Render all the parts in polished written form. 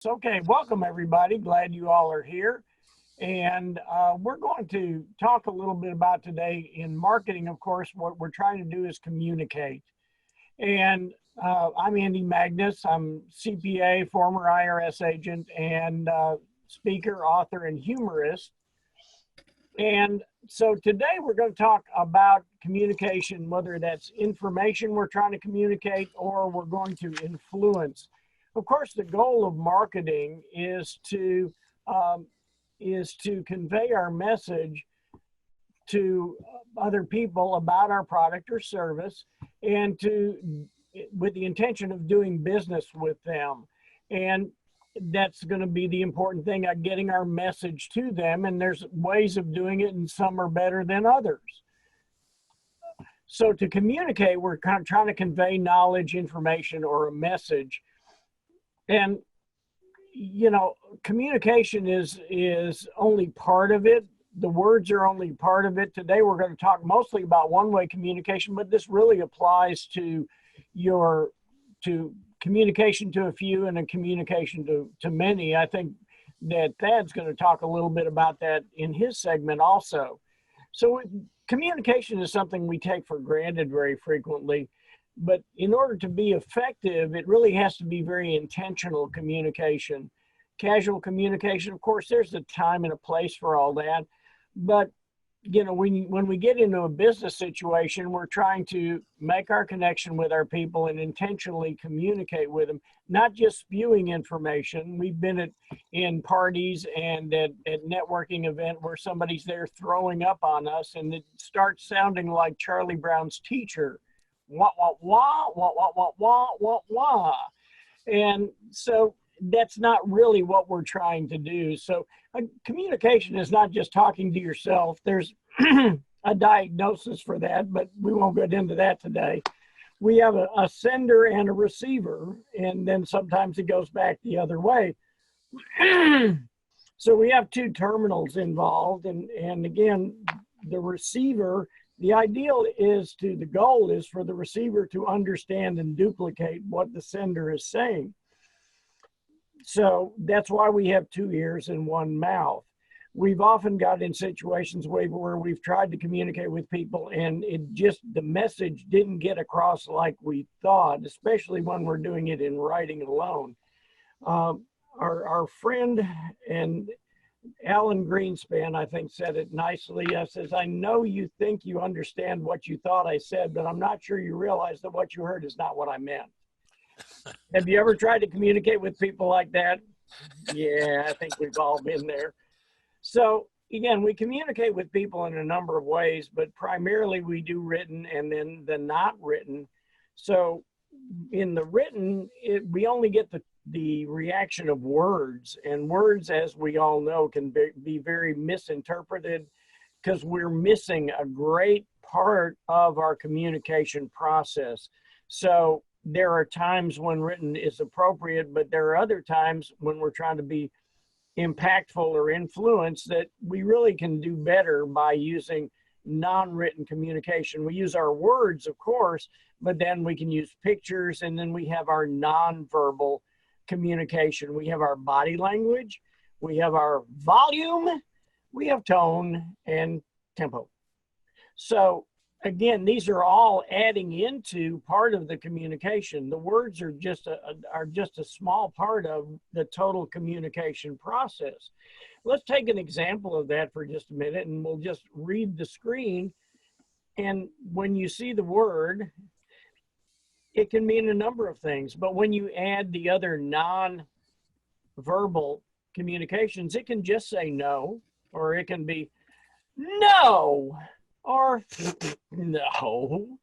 Okay, welcome everybody. Glad you all are here. And we're going to talk a little bit about today in marketing. Of course, what we're trying to do is communicate. And I'm Andy Magnus. I'm CPA, former IRS agent, and speaker, author, and humorist. And so today we're going to talk about communication, whether that's information we're trying to communicate or we're going to influence. Of course, the goal of marketing is to convey our message to other people about our product or service, and with the intention of doing business with them. And that's going to be the important thing, getting our message to them. And there's ways of doing it, and some are better than others. So to communicate, we're kind of trying to convey knowledge, information, or a message. And, you know, communication is only part of it. The words are only part of it. Today, we're going to talk mostly about one-way communication, but this really applies to communication to a few and a communication to many. I think that Thad's going to talk a little bit about that in his segment also. So communication is something we take for granted very frequently. But in order to be effective, it really has to be very intentional communication. Casual communication, of course, there's a time and a place for all that. But, you know, when we get into a business situation, we're trying to make our connection with our people and intentionally communicate with them, not just spewing information. We've been in parties and at networking event where somebody's there throwing up on us, and it starts sounding like Charlie Brown's teacher. Wah, wah, wah, wah, wah, wah, wah, wah, wah. And so that's not really what we're trying to do. So communication is not just talking to yourself. There's a diagnosis for that, but we won't get into that today. We have a sender and a receiver, and then sometimes it goes back the other way. So we have two terminals involved, and again, the receiver, the goal is for the receiver to understand and duplicate what the sender is saying. So that's why we have two ears and one mouth. We've often got in situations where we've tried to communicate with people and the message didn't get across like we thought, especially when we're doing it in writing alone. Our friend and Alan Greenspan, I think, said it nicely. Says, I know you think you understand what you thought I said, but I'm not sure you realize that what you heard is not what I meant. Have you ever tried to communicate with people like that? Yeah, I think we've all been there. So again, we communicate with people in a number of ways, but primarily we do written and then the not written. So in the written, we only get the reaction of words, and words, as we all know, can be very misinterpreted because we're missing a great part of our communication process. So there are times when written is appropriate, but there are other times when we're trying to be impactful or influence that we really can do better by using non-written communication. We use our words, of course, but then we can use pictures, and then we have our non-verbal communication. We have our body language, we have our volume, we have tone and tempo. So again, these are all adding into part of the communication. The words are just a small part of the total communication process. Let's take an example of that for just a minute, and we'll just read the screen. And when you see the word, it can mean a number of things, but when you add the other non-verbal communications, it can just say no, or it can be no, or no,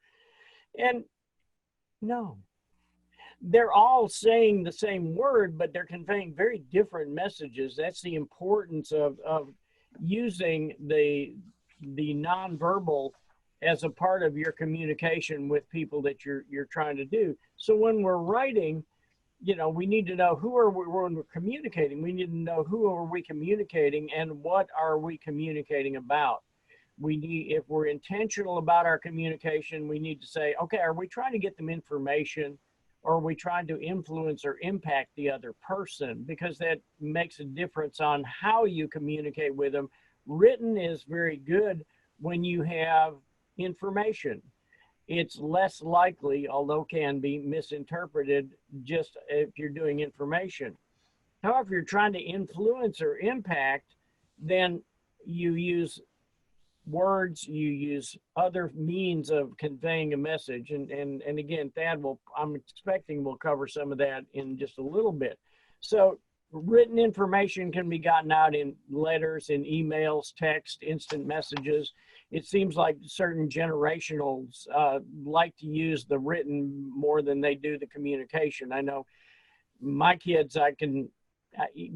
and no. They're all saying the same word, but they're conveying very different messages. That's the importance of using the nonverbal as a part of your communication with people that you're trying to do. So when we're writing, you know, we need to know when we're communicating, we need to know who are we communicating and what are we communicating about. if we're intentional about our communication, we need to say, okay, are we trying to get them information, or are we trying to influence or impact the other person? Because that makes a difference on how you communicate with them. Written is very good when you have information. It's less likely, although can be misinterpreted, just if you're doing information. However, if you're trying to influence or impact, then you use words, you use other means of conveying a message. And again, Thad I'm expecting we'll cover some of that in just a little bit. So written information can be gotten out in letters, in emails, text, instant messages. It seems like certain generationals like to use the written more than they do the communication. I know my kids,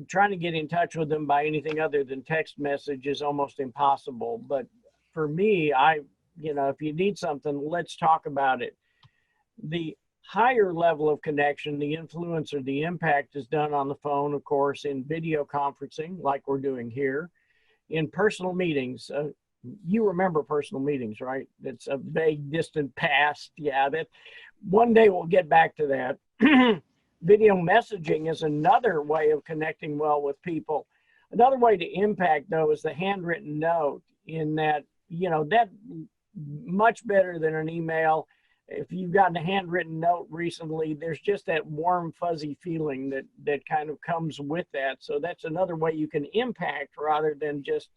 trying to get in touch with them by anything other than text message is almost impossible. But for me, if you need something, let's talk about it. The higher level of connection, the influence or the impact is done on the phone, of course, in video conferencing, like we're doing here, in personal meetings. You remember personal meetings, right? It's a vague, distant past. Yeah, that one day we'll get back to that. Video messaging is another way of connecting well with people. Another way to impact, though, is the handwritten note, in that, that much better than an email. If you've gotten a handwritten note recently, there's just that warm, fuzzy feeling that kind of comes with that. So that's another way you can impact rather than just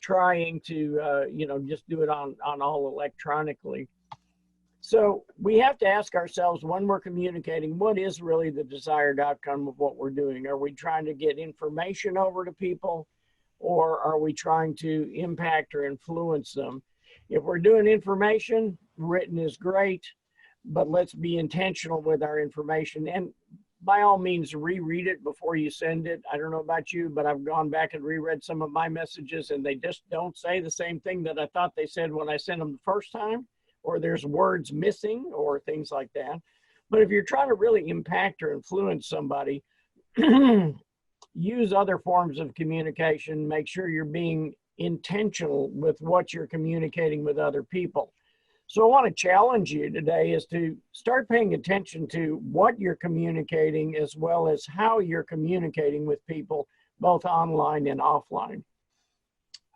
trying to, just do it on all electronically. So we have to ask ourselves, when we're communicating, what is really the desired outcome of what we're doing? Are we trying to get information over to people, or are we trying to impact or influence them? If we're doing information, written is great, but let's be intentional with our information. And by all means, reread it before you send it. I don't know about you, but I've gone back and reread some of my messages, and they just don't say the same thing that I thought they said when I sent them the first time, or there's words missing or things like that. But if you're trying to really impact or influence somebody, use other forms of communication. Make sure you're being intentional with what you're communicating with other people. So I want to challenge you today is to start paying attention to what you're communicating, as well as how you're communicating with people, both online and offline.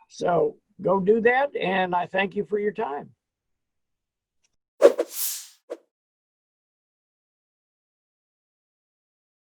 So go do that, and I thank you for your time.